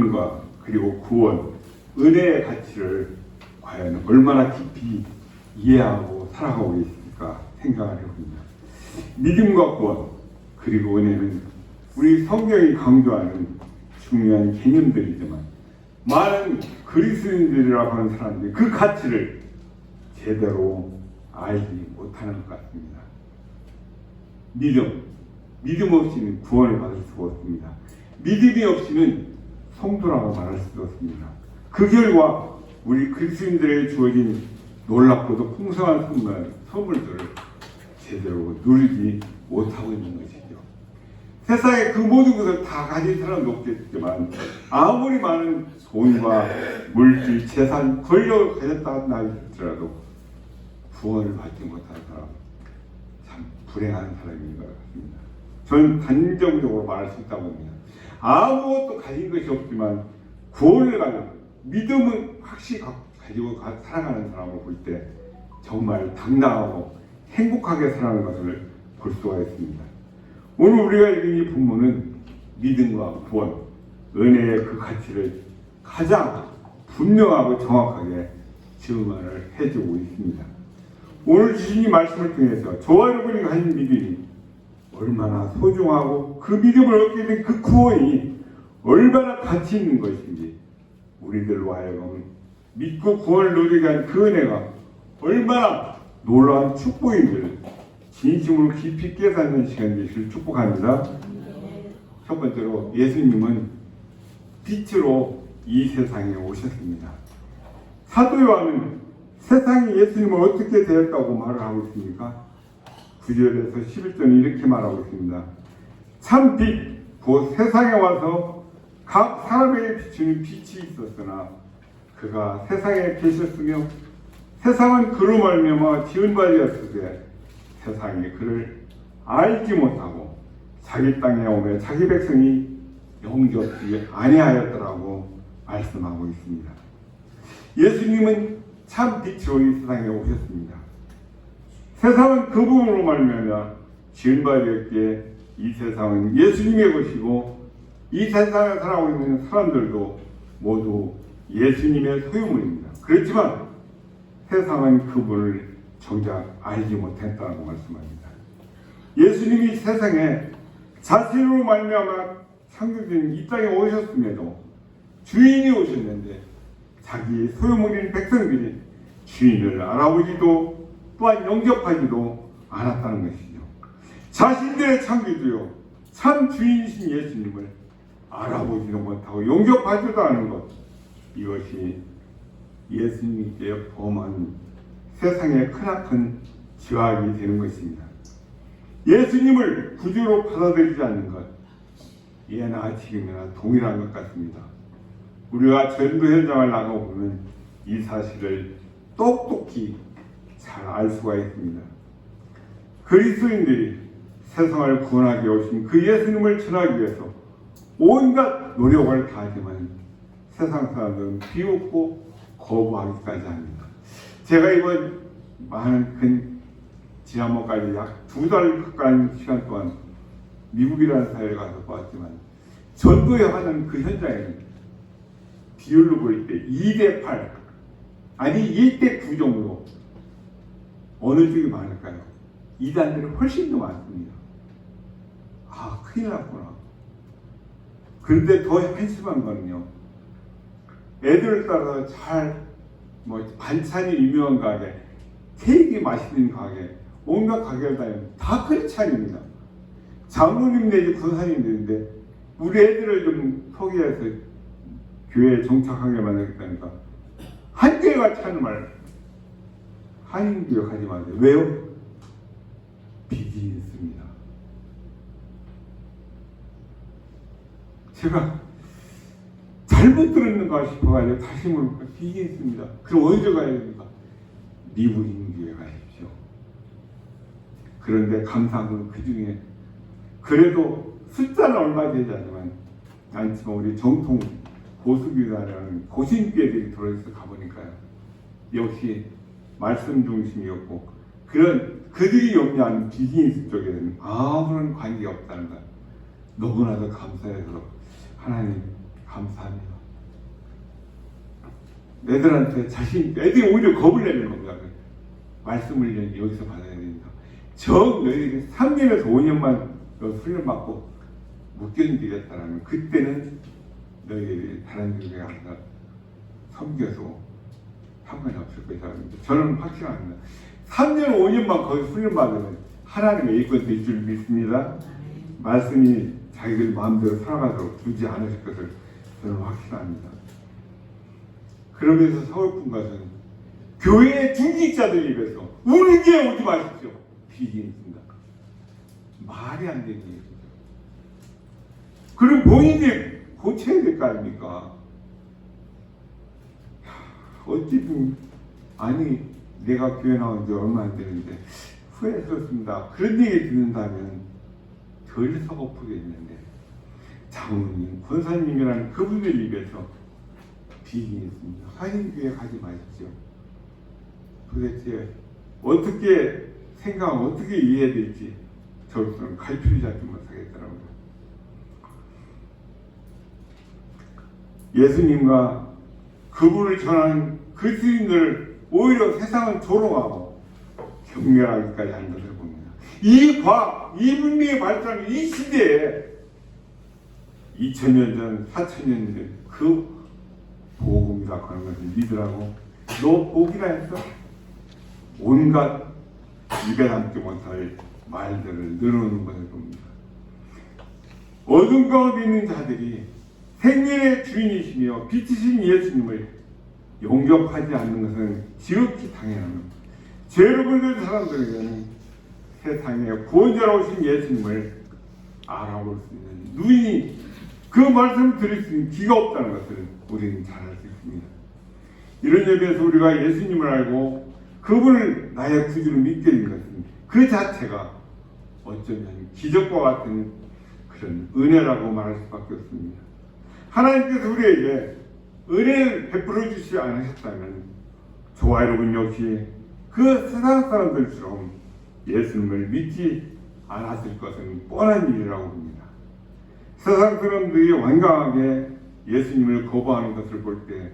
과 그리고 구원, 은혜의 가치를 과연 얼마나 깊이 이해하고 살아가고 있을까 생각을 해봅니다. 믿음과 구원, 그리고 은혜는 우리 성경이 강조하는 중요한 개념들이지만 많은 그리스도인들이라고 하는 사람들이 그 가치를 제대로 알지 못하는 것 같습니다. 믿음 없이는 구원을 받을 수가 없습니다. 믿음이 없이는 성도라고 말할 수도 없습니다. 그 결과 우리 그리스도인들에게 주어진 놀랍고도 풍성한 선물들을 제대로 누리지 못하고 있는 것이죠. 세상에 그 모든 것을 다 가진 사람도 없겠지만 아무리 많은 돈과 물질, 재산, 권력을 가졌다 한다 할지라도 구원을 받지 못한 사람, 참 불행한 사람인 것 같습니다. 저는 단정적으로 말할 수 있다고 봅니다. 아무것도 가진 것이 없지만 구원을 가지고 믿음은 확실히 가지고 살아가는 사람을 볼 때 정말 당당하고 행복하게 살아가는 것을 볼 수가 있습니다. 오늘 우리가 읽은 이 본문은 믿음과 구원, 은혜의 그 가치를 가장 분명하고 정확하게 증언을 해주고 있습니다. 오늘 주신 이 말씀을 통해서 저와 여러분이 가진 믿음이 얼마나 소중하고 그 믿음을 얻게 된 그 구원이 얼마나 가치 있는 것인지 우리들로 하여금 믿고 구원을 누리게 한 그 은혜가 얼마나 놀라운 축복인지를 진심으로 깊이 깨닫는 시간 되시길 축복합니다. 첫 번째로 예수님은 빛으로 이 세상에 오셨습니다. 사도 요한은 세상이 예수님을 어떻게 되었다고 말을 하고 있습니까? 9절에서 11절은 이렇게 말하고 있습니다. 참 빛, 곧 세상에 와서 각 사람에게 비추는 빛이 있었으나 그가 세상에 계셨으며 세상은 그로 말미암아 지은 바 되었으되 세상이 그를 알지 못하고 자기 땅에 오매 자기 백성이 영접지 아니하였더라고 말씀하고 있습니다. 예수님은 참 빛으로 이 세상에 오셨습니다. 세상은 그 부분으로 말미암아 지은 바 되었기에 이 세상은 예수님의 것이고 이 세상에 살아가고 있는 사람들도 모두 예수님의 소유물입니다. 그렇지만 세상은 그분을 정작 알지 못했다고 말씀합니다. 예수님이 세상에 자신으로 말미암아 창조된 이 땅에 오셨음에도 주인이 오셨는데 자기 소유물인 백성들이 주인을 알아보지도 또한 영접하지도 않았다는 것이죠. 자신들의 창조주요 참 주인이신 예수님을 알아보지도 못하고 영접하지도 않은 것, 이것이 예수님께 범한 세상의 크나큰 죄악이 되는 것입니다. 예수님을 구주로 받아들이지 않는 것, 예나 지금이나 동일한 것 같습니다. 우리가 전도 현장을 나가보면 이 사실을 똑똑히 잘 알 수가 있습니다. 그리스도인들이 세상을 구원하기 오신 그 예수님을 전하기 위해서 온갖 노력을 다하지만 세상 사람들은 비웃고 거부하기까지 합니다. 제가 이번 많은 지난번까지 약 2달 가까이 시간 동안 미국이라는 사회를 가서 보았지만 전도에 하는 그 현장에는 비율로 볼 때 2대8 아니 1대9 정도 어느 쪽이 많을까요? 이단들이 훨씬 더 많습니다. 아, 큰일 났구나. 그런데 더 한심한 거는요, 애들을 따라서 반찬이 유명한 가게, 케이크 맛있는 가게, 온갖 가게를 다니면 다 크리스찬입니다. 장로님 내지 권사님들인데 우리 애들을 좀 포기해서 교회에 정착하게 만들겠다니까 한교회가 차는 말, 한인교회 가지 마세요. 왜요? 비즈니스입니다. 제가 잘못 들었는가 싶어가지고 다시 물어보니까 비즈니스입니다. 그럼 어디로 가야 됩니까? 미국인 교회 가십시오. 그런데 감사한 건 그 중에 그래도 숫자는 얼마 되지 않지만 우리 정통 보수교회라는 고신교회들이 들어있어 가보니까요. 역시 말씀 중심이었고 그들이 염려하는 비즈니스 쪽에는 아무런 관계가 없다는 것. 너무나도 감사해서 하나님 감사합니다. 애들이 오히려 겁을 내는 겁니다. 말씀을 여기서 받아야 된다. 너희들이 3년에서 5년만 훈련받고 못 견디겠다라면 그때는 너희들이 다른 교회에 가서 섬겨서 상관이 없을 것이다. 저는 확신합니다. 3년, 5년만 거기 훈련받으면 하나님의 일꾼 될 줄 믿습니다. 말씀이 자기들 마음대로 살아가도록 두지 않으실 것을 저는 확신합니다. 그러면서 서울분 가서는 교회의 중직자들 입에서 우리 교회 오지 마십시오. 비기입니다. 말이 안 되는 얘기죠. 그럼 본인이 고쳐야 될 거 아닙니까? 어쨌든 아니 내가 교회 나온 지 얼마 안 되는데 후회스럽습니다. 그런 얘기 듣는다면 덜 서글프겠는데 장로님, 권사님이라는 그분들 입에서 비긴이 있습니다. 화인교회 가지 마십시오. 도대체 어떻게 생각하면 어떻게 이해해야 될지 저로서는 갈피를 잡지 못하겠더라고요. 예수님과 그분을 전하는 그리스도인들을 오히려 세상은 조롱하고 경멸하기까지 한 것을 봅니다. 이 과학, 이 문명의 발전이 이 시대에 2000년 전, 4000년 전 그 복음이라고 하는 것을 믿으라고 너 복이라 했어? 온갖 입에 담지 못할 말들을 늘어놓는 것을 봅니다. 어둠 가운데 있는 자들이 생명의 주인이시며 빛이신 예수님을 용접하지 않는 것은 지극히 당연합니다. 죄를 물든 사람들에게는 세상에 구원자로 오신 예수님을 알아볼 수 있는 눈이 그 말씀을 들을 수 있는 귀가 없다는 것을 우리는 잘 알 수 있습니다. 이런 점에서 우리가 예수님을 알고 그분을 나의 구주로 믿게 된 것은 그 자체가 어쩌면 기적과 같은 그런 은혜라고 말할 수밖에 없습니다. 하나님께서 우리에게 은혜를 베풀어 주시지 않으셨다면 저와 여러분 역시 그 세상 사람들처럼 예수님을 믿지 않았을 것은 뻔한 일이라고 봅니다. 세상 사람들이 완강하게 예수님을 거부하는 것을 볼 때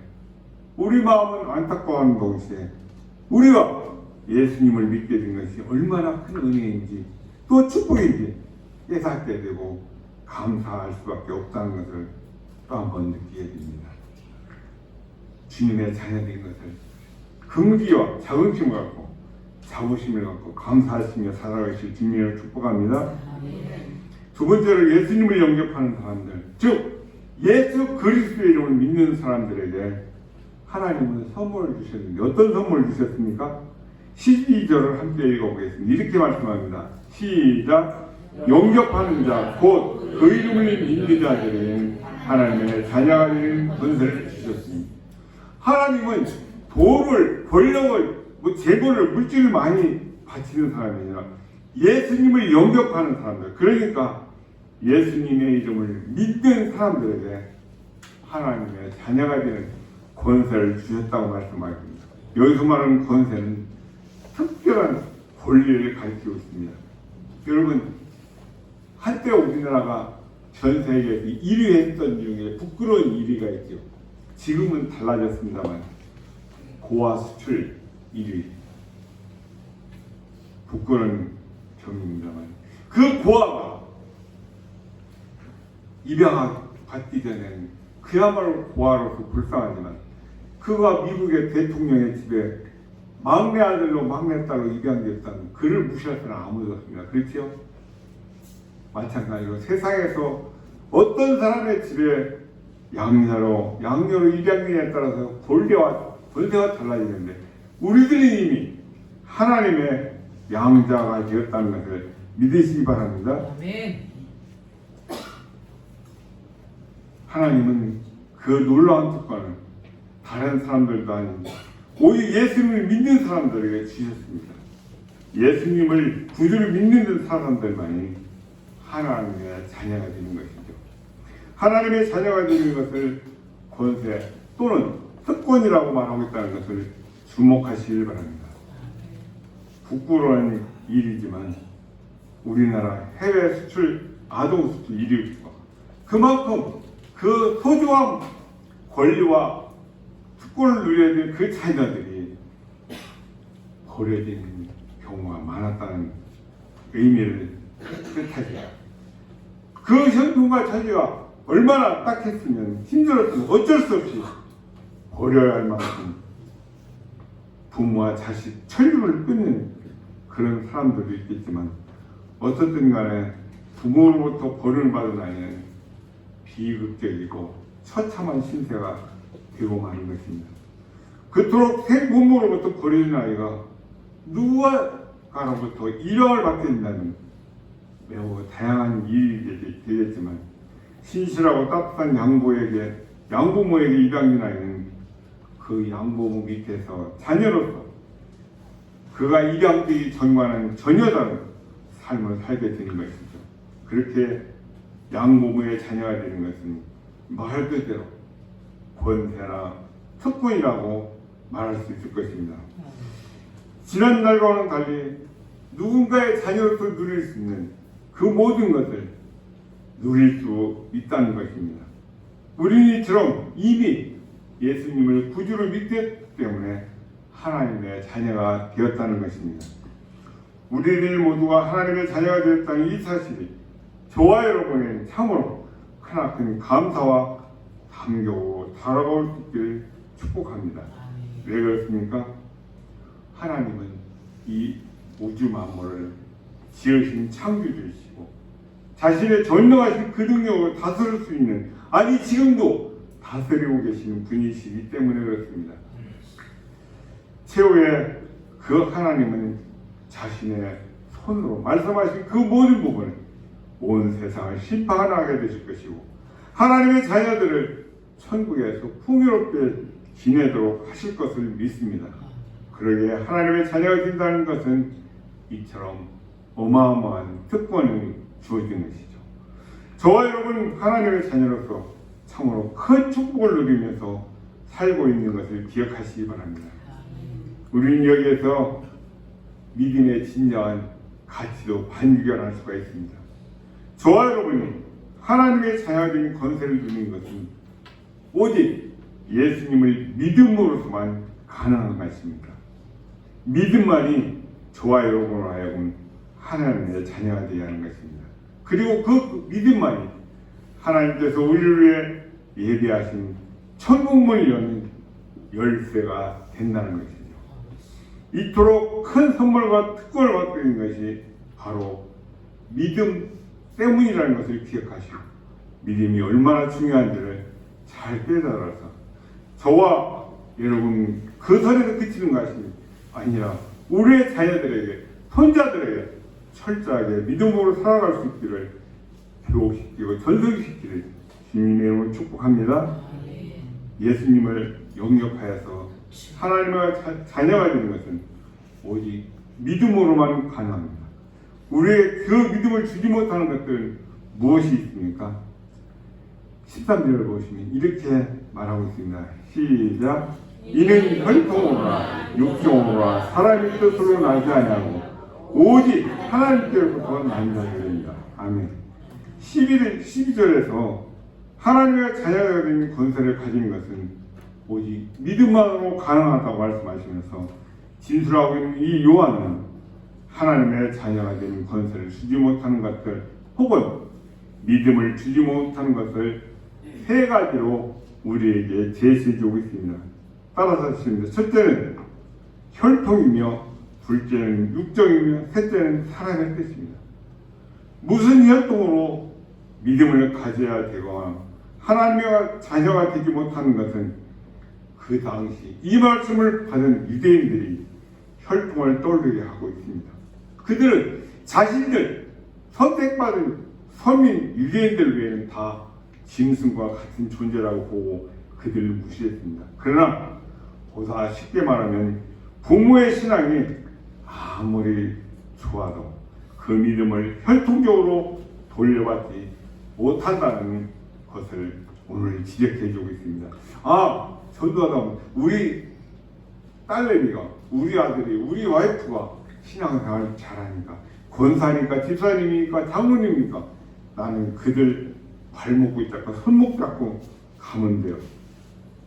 우리 마음은 안타까워하는 동시에 우리가 예수님을 믿게 된 것이 얼마나 큰 은혜인지 또 축복인지 깨닫게 되고 감사할 수밖에 없다는 것을 또 한 번 느끼게 됩니다. 주님의 자녀된 것을 긍지와 자긍심을 갖고 자부심을 갖고 감사하시며 살아가실 주님을 축복합니다. 두 번째로 예수님을 영접하는 사람들, 즉 예수 그리스도의 이름을 믿는 사람들에게 하나님은 선물을 주셨는데 어떤 선물을 주셨습니까? 12절을 함께 읽어보겠습니다. 이렇게 말씀합니다. 시작! 영접하는 자, 곧 그 이름을 믿는 자들은 하나님의 자녀가 되는 권세를 주셨습니다. 하나님은 돈을, 권력을, 재물을, 물질을 많이 바치는 사람이 아니라 예수님을 영접하는 사람들, 그러니까 예수님의 이름을 믿는 사람들에게 하나님의 자녀가 되는 권세를 주셨다고 말씀하십니다. 여기서 말하는 권세는 특별한 권리를 가리키고 있습니다. 여러분, 한때 우리나라가 전 세계에서 1위 했던 중에 부끄러운 1위가 있죠. 지금은 달라졌습니다만 고아 수출 1위. 부끄러운 점입니다만 그 고아가 입양 받기 전에는 그야말로 고아로서 불쌍하지만 그가 미국의 대통령의 집에 막내 아들로 막내 딸로 입양됐다는 그를 무시할 사람 아무도 없습니다. 그렇죠? 마찬가지로 세상에서 어떤 사람의 집에 양녀로 입양되냐에 따라서 권세가 달라지는데 우리들이 이미 하나님의 양자가 되었다는 것을 믿으시기 바랍니다. 아멘. 하나님은 그 놀라운 특권을 다른 사람들도 아닌 오직 예수님을 믿는 사람들에게 주셨습니다. 예수님을 구주를 믿는 사람들만이 하나님의 자녀가 되는 것이죠. 하나님의 자녀가 되는 것을 권세 또는 특권이라고 말하고 있다는 것을 주목하시길 바랍니다. 부끄러운 일이지만 우리나라 해외 수출, 아동 수출 1위입니다. 그만큼 그 소중한 권리와 특권을 누려야 될 그 자녀들이 버려지는 경우가 많았다는 의미를 뜻하죠. 그 형통과 자녀가 얼마나 딱했으면 힘들었으면 어쩔 수 없이 버려야 할 만큼 부모와 자식 철림을 끊는 그런 사람들도 있겠지만 어떻든 간에 부모로부터 버림을 받은 아이는 비극적이고 처참한 신세가 되고 마는 것입니다. 그토록 생부모로부터 버려진 아이가 누군가로부터 일용을 받게 된다면 매우 다양한 일이 되겠지만 신실하고 따뜻한 양부모에게 입양된 아이는 그 양부모 밑에서 자녀로서 그가 입양되기 전과는 전혀 다른 삶을 살게 되는 것이죠. 그렇게 양부모의 자녀가 되는 것은 말 그대로 권세나 특권이라고 말할 수 있을 것입니다. 지난 날과는 달리 누군가의 자녀로서 누릴 수 있는 그 모든 것을 누릴 수 있다는 것입니다. 우리는 이처럼 이미 예수님을 구주로 믿기 때문에 하나님의 자녀가 되었다는 것입니다. 우리들 모두가 하나님의 자녀가 되었다는 이 사실이 저와 여러분에게 참으로 크나큰 감사와 감격으로 다가올 수 있기를 축복합니다. 왜 그렇습니까? 하나님은 이 우주 만물을 지으신 창조주이시고 자신의 전능하신 그 능력으로 다스릴 수 있는, 아니 지금도 다스리고 계시는 분이시기 때문에 그렇습니다. 최후에 그 하나님은 자신의 손으로 말씀하신 그 모든 부분을 온 세상을 심판하게 되실 것이고 하나님의 자녀들을 천국에서 풍요롭게 지내도록 하실 것을 믿습니다. 그러기에 하나님의 자녀가 된다는 것은 이처럼 어마어마한 특권이 주어진 것이죠. 저와 여러분 하나님의 자녀로서 참으로 큰 축복을 누리면서 살고 있는 것을 기억하시기 바랍니다. 우리는 여기에서 믿음의 진정한 가치도 반기견할 수가 있습니다. 저와 여러분이 하나님의 자녀된 권세를 누리는 것은 오직 예수님을 믿음으로서만 가능한 것입니다. 믿음만이 저와 여러분으로 하여금 하나님의 자녀가 되어야 하는 것입니다. 그리고 그 믿음만이 하나님께서 우리를 위해 예비하신 천국문을 여는 열쇠가 된다는 것이죠. 이토록 큰 선물과 특권을 받게 된 것이 바로 믿음 때문이라는 것을 기억하시고 믿음이 얼마나 중요한지를 잘 깨달아서 저와 여러분 그 선에서 그치는 것이 아니라 우리의 자녀들에게 손자들에게 철저하게 믿음으로 살아갈 수 있기를 교육시키고 전승시키를 주님의 이름으로 축복합니다. 예수님을 영접하여서 하나님의 자녀가 되는 것은 오직 믿음으로만 가능합니다. 우리의 그 믿음을 주지 못하는 것들은 무엇이 있습니까? 13절을 보시면 이렇게 말하고 있습니다. 시작. 이는 혈통으로나 육정으로나 사람의 뜻으로 나지 아니하고 오직 하나님께로부터 난 자들입니다. 아멘. 12절에서 하나님의 자녀가 된 권세를 가진 것은 오직 믿음만으로 가능하다고 말씀하시면서 진술하고 있는 이 요한은 하나님의 자녀가 된 권세를 주지 못하는 것들 혹은 믿음을 주지 못하는 것을 세 가지로 우리에게 제시해주고 있습니다. 따라서 하십니다. 첫째는 혈통이며 둘째는 육정이며 셋째는 사람의 뜻입니다. 무슨 혈통으로 믿음을 가져야 되거나 하나님의 자녀가 되지 못하는 것은 그 당시 이 말씀을 받은 유대인들이 혈통을 떠올리게 하고 있습니다. 그들은 자신들 선택받은 서민 유대인들 외에는 다 짐승과 같은 존재라고 보고 그들을 무시했습니다. 그러나 보다 쉽게 말하면 부모의 신앙이 아무리 좋아도 그 믿음을 혈통적으로 돌려받지 못한다는 것을 오늘 지적해주고 있습니다. 전도하다 보면 우리 딸내미가, 우리 아들이, 우리 와이프가 신앙생활을 잘하니까 권사니까 집사님이니까 장로님이니까 나는 그들 발목 잡고 손목 잡고 가면 돼요.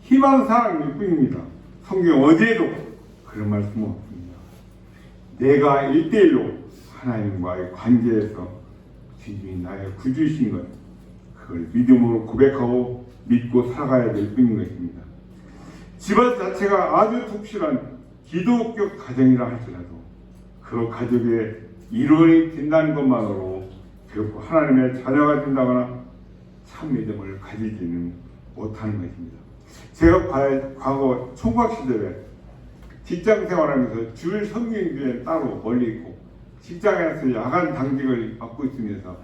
희망사항일 뿐입니다. 성경 어디에도 그런 말씀은 없습니다. 내가 1대1로 하나님과의 관계에서 주님이 나의 구주이신 것, 그걸 믿음으로 고백하고 믿고 살아가야 될 뿐인 것입니다. 집안 자체가 아주 독실한 기독교 가정이라 할지라도 그 가족의 일원이 된다는 것만으로 결코 하나님의 자녀가 된다거나 참 믿음을 가지지는 못하는 것입니다. 제가 과거 총각 시절에 직장 생활하면서 주일 성경교회는 따로 멀리 있고 직장에서 야간 당직을 맡고 있으면서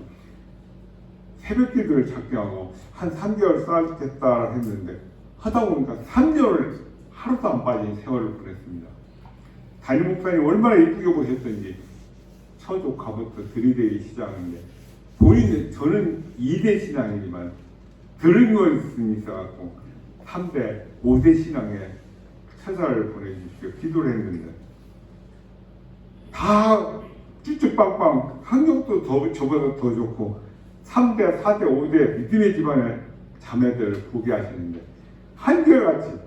새벽 기도를 작정하고 한 3개월 쌓겠다 했는데 하다 보니까 3개월 하루도 안 빠진 세월을 보냈습니다. 담임 목사님 얼마나 이쁘게 보셨던지 처조카부터 들이대기 시작하는데 본인은 저는 2대 신앙이지만 들은 것은 있어갖고 3대, 5대 신앙에 천사를 보내주십시오. 기도를 했는데 다 쭈쭈빵빵 학력도 저보다 더 좋고 3대, 4대, 5대 믿음의 집안의 자매들을 보게 하시는데 한결같이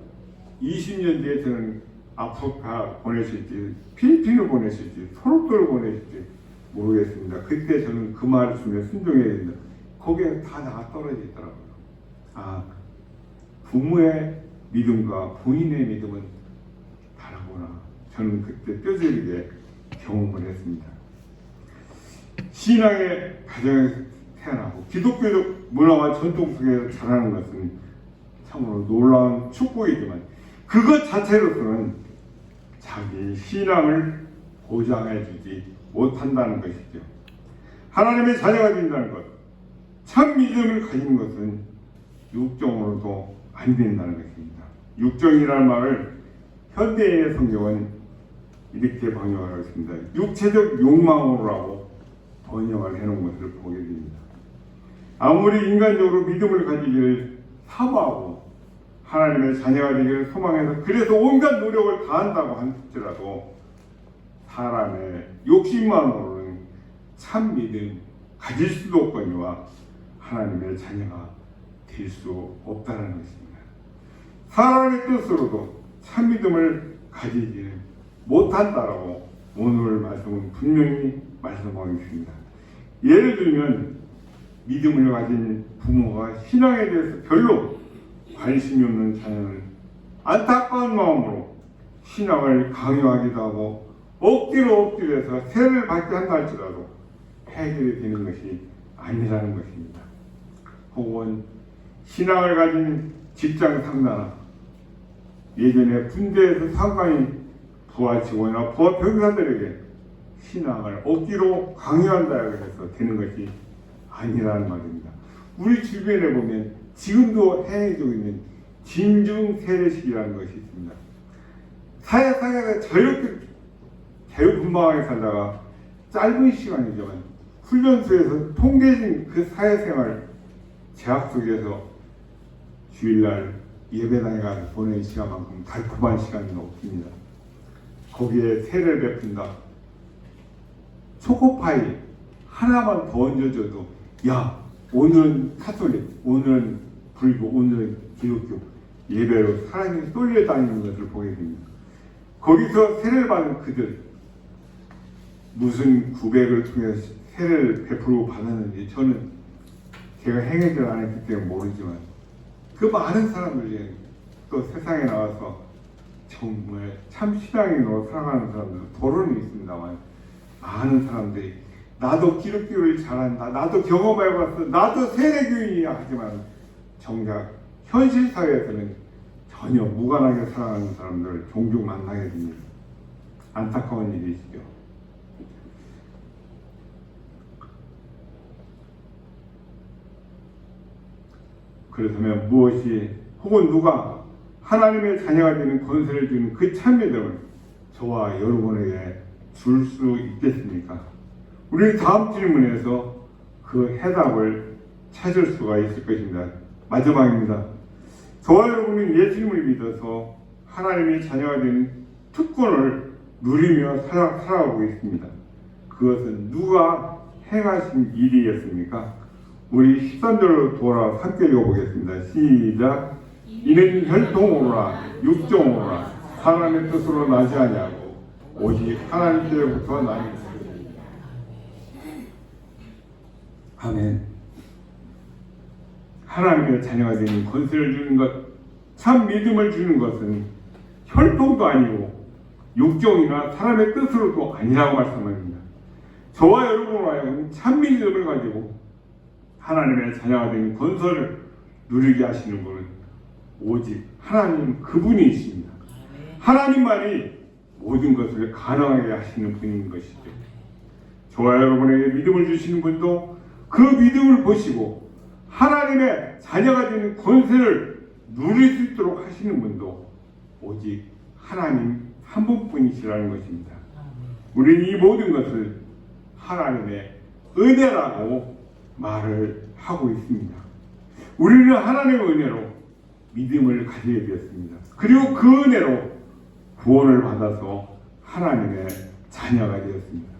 20년 뒤에 저는 아프리카 보내실지 필리핀을 보내실지 토론토를 보내실지 모르겠습니다. 그때 저는 그 말씀에 순종해야 된다. 거기에 다 나가 떨어지더라고요. 부모의 믿음과 본인의 믿음은 다르구나. 저는 그때 뼈저리게 경험을 했습니다. 신앙의 가정에서 태어나고 기독교적 문화와 전통 속에서 자라는 것은 참으로 놀라운 축복이지만 그것 자체로서는 자기 신앙을 보장해주지 못한다는 것이죠. 하나님의 자녀가 된다는 것, 참 믿음을 가진 것은 육정으로도 안 된다는 것입니다. 육정이라는 말을 현대인의 성경은 이렇게 번역하고 있습니다. 육체적 욕망으로라고 번역을 해놓은 것을 보게 됩니다. 아무리 인간적으로 믿음을 가지기를 사모하고 하나님의 자녀가 되기를 소망해서 그래서 온갖 노력을 다한다고 할지라도 사람의 욕심만으로는 참 믿음 가질 수도 없거니와 하나님의 자녀가 될 수 없다는 것입니다. 사람의 뜻으로도 참 믿음을 가지지 못한다라고 오늘 말씀은 분명히 말씀하고 있습니다. 예를 들면 믿음을 가진 부모가 신앙에 대해서 별로 관심이 없는 자녀는 안타까운 마음으로 신앙을 강요하기도 하고 억지로 해서 세례를 받게 한다 할지라도 해결이 되는 것이 아니라는 것입니다. 혹은 신앙을 가진 직장 상사나 예전에 군대에서 상관인 부하 직원이나 부하 병사들에게 신앙을 억지로 강요한다 해서 되는 것이 아니라는 말입니다. 우리 주변에 보면 지금도 행해지고 있는 진중 세례식이라는 것이 있습니다. 사회상에서 자유분방하게 살다가 짧은 시간이지만 훈련소에서 통계진 그 사회생활 제약 속에서 주일날 예배당에 가서 보내는 시간만큼 달콤한 시간은 없습니다. 거기에 세례를 베푼다. 초코파이 하나만 더 얹어줘도 야 오늘은 카톨릭, 오늘은 불교, 오늘은 기독교 예배로 사람이 쏠려다니는 것을 보게 됩니다. 거기서 세례를 받은 그들 무슨 구백을 통해서 세례를 베풀고 받았는지 저는 제가 행해를 안 했기 때문에 모르지만 그 많은 사람들이 또 세상에 나와서 정말 참 신앙인으로 살아가는 사람들 도론이 있습니다만 많은 사람들이 나도 기독교를 잘한다, 나도 경험해봤어, 나도 세례교인이야 하지만 정작 현실 사회에서는 전혀 무관하게 살아가는 사람들을 종종 만나게 됩니다. 안타까운 일이시죠. 그렇다면 무엇이 혹은 누가 하나님의 자녀가 되는 권세를 주는 그 참믿음을 저와 여러분에게 줄 수 있겠습니까? 우리 다음 질문에서 그 해답을 찾을 수가 있을 것입니다. 마지막입니다. 저와 여러분은 예수님을 믿어서 하나님의 자녀가 되는 특권을 누리며 살아가고 있습니다. 그것은 누가 행하신 일이었습니까? 우리 13절로 돌아 함께 읽어보겠습니다. 시작. 이는 혈통으로나 육종으로나 사람의 뜻으로 나지 아니하고 오직 하나님께로부터 나니. 아멘. 하나님의 자녀가 되는 권세를 주는 것, 참 믿음을 주는 것은 혈통도 아니고 육종이나 사람의 뜻으로도 아니라고 말씀합니다. 저와 여러분으로 하여금 참 믿음을 가지고 하나님의 자녀가 되는 권세를 누리게 하시는 분은 오직 하나님 그분이십니다. 하나님만이 모든 것을 가능하게 하시는 분인 것이죠. 저와 여러분에게 믿음을 주시는 분도 그 믿음을 보시고 하나님의 자녀가 되는 권세를 누릴 수 있도록 하시는 분도 오직 하나님 한 분뿐이시라는 것입니다. 우리는 이 모든 것을 하나님의 은혜라고 말을 하고 있습니다. 우리는 하나님의 은혜로 믿음을 가지게 되었습니다. 그리고 그 은혜로 구원을 받아서 하나님의 자녀가 되었습니다.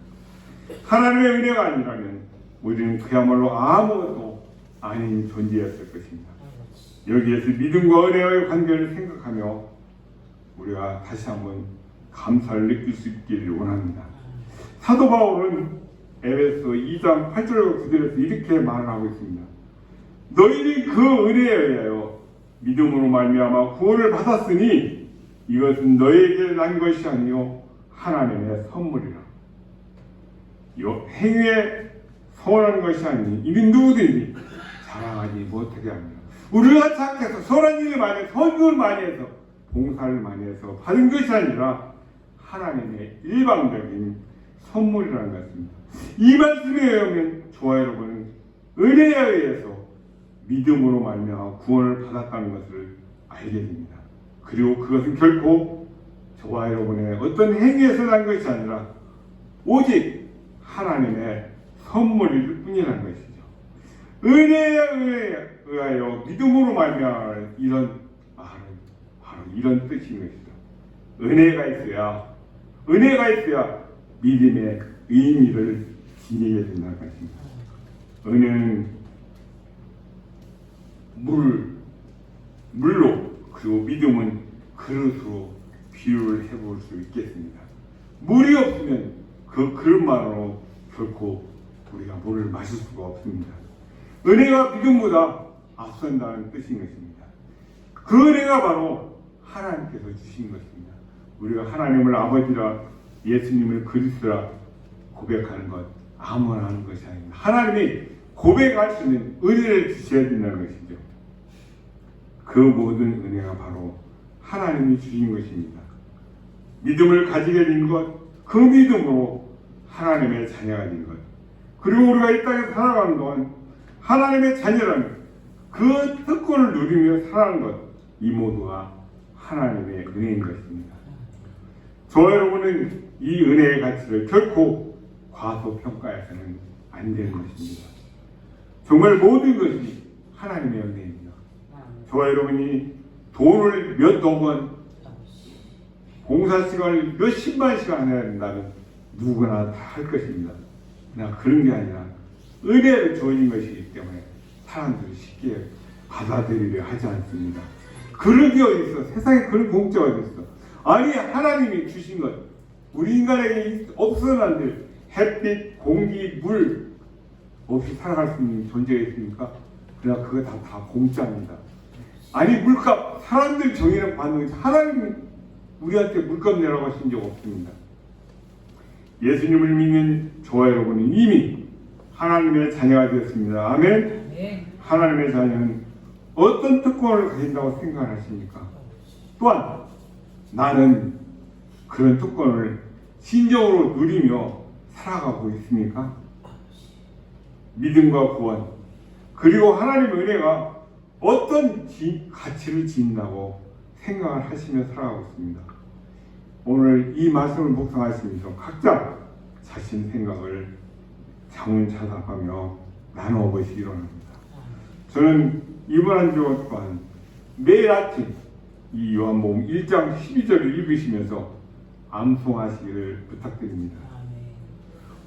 하나님의 은혜가 아니라면 우리는 그야말로 아무것도 아닌 존재였을 것입니다. 여기에서 믿음과 은혜의 관계를 생각하며 우리가 다시 한번 감사를 느낄 수 있기를 원합니다. 사도 바울은 에베소 2장 8절과 9절에서 이렇게 말을 하고 있습니다. 너희는 그 은혜에 의하여 믿음으로 말미암아 구원을 받았으니 이것은 너희에게 난 것이 아니요 하나님의 선물이라. 행위에 선한 것이 아니니 이는 누구든지 자랑하지 못하게 합니다. 우리가 착해서 선한 일을 많이 해서 선교를 많이 해서 봉사를 많이 해서 받은 것이 아니라 하나님의 일방적인 선물이라는 것입니다. 이 말씀에 의하면 저와 여러분은 은혜에 의해서 믿음으로 말미암아 구원을 받았다는 것을 알게 됩니다. 그리고 그것은 결코 저와 여러분의 어떤 행위에서 난 것이 아니라 오직 하나님의 선물일 뿐이라는 것이죠. 은혜에 의하여 믿음으로 말미암아 이런 말은 바로 이런 뜻인 것이죠. 은혜가 있어야 믿음의 의미를 지니게 된다는 것입니다. 은혜는 물로 그리고 믿음은 그릇으로 비유를 해볼 수 있겠습니다. 물이 없으면 그 그릇만으로 결코 우리가 물을 마실 수가 없습니다. 은혜가 믿음보다 앞선다는 뜻인 것입니다. 그 은혜가 바로 하나님께서 주신 것입니다. 우리가 하나님을 아버지라 예수님을 그리스도라 고백하는 것 아무나 하는 것이 아닙니다. 하나님이 고백할 수 있는 은혜를 주셔야 된다는 것이죠. 그 모든 은혜가 바로 하나님이 주신 것입니다. 믿음을 가지게 된 것, 그 믿음으로 하나님의 자녀가 된 것, 그리고 우리가 이 땅에서 살아가는 동안 하나님의 자녀라는 그 특권을 누리며 살아가는 것, 이 모두가 하나님의 은혜인 것입니다. 저와 여러분은 이 은혜의 가치를 결코 과소평가해서는 안 되는 것입니다. 정말 모든 것이 하나님의 은혜입니다. 저와 여러분이 돈을 몇억 원, 봉사 시간을 몇십만 시간 해야 된다면 누구나 다 할 것입니다. 그러나 그런 게 아니라 은혜를 주어진 것이기 때문에 사람들이 쉽게 받아들이려 하지 않습니다. 그런 게 어디 있어? 세상에 그런 공짜가 어디 있어? 아니 하나님이 주신 것, 우리 인간에게 없어서는 안 될 햇빛, 공기, 물 없이 살아갈 수 있는 존재가 있습니까? 그러나 그거 다 공짜입니다. 아니 물값, 사람들 정의는 받는 것이 하나님은 우리한테 물값 내라고 하신 적 없습니다. 예수님을 믿는 저와 여러분은 이미 하나님의 자녀가 되었습니다. 아멘. 네. 하나님의 자녀는 어떤 특권을 가진다고 생각하십니까? 또한 나는 그런 특권을 진정으로 누리며 살아가고 있습니까? 믿음과 구원 그리고 하나님의 은혜가 어떤 가치를 지닌다고 생각을 하시며 살아가고 있습니다. 오늘 이 말씀을 묵상하시면서 각자 자신 생각을 자문자답하며 나누어 보시기 바랍니다. 저는 이번 한 주 동안 매일 아침 이 요한복음 1장 12절을 읽으시면서 암송하시기를 부탁드립니다.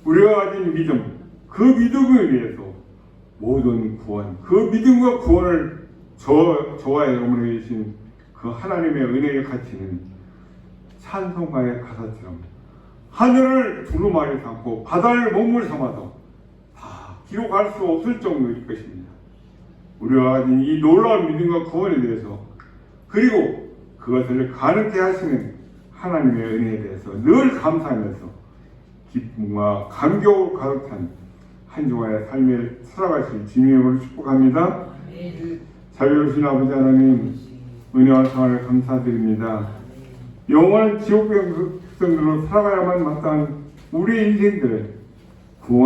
우리가 가진 믿음, 그 믿음에 의해서 모든 구원, 그 믿음과 구원을 저와 여러분에게 주신 그 하나님의 은혜의 가치는 찬송가의 가사처럼 하늘을 두루마리 삼고 바다를 몸을 삼아도 다 기록할 수 없을 정도일 것입니다. 우리가 가진 이 놀라운 믿음과 구원에 대해서, 그리고 그것을 가능케 하시는 하나님의 은혜에 대해서 늘 감사하면서 기쁨과 감격으로 가득 찬 한 주간의 삶을 살아가실 주님으로 축복합니다. 자비로우신 아버지 하나님, 은혜와 사랑을 감사드립니다. 영원한 지옥 백성들로 살아가야만 마땅한 우리 인생들,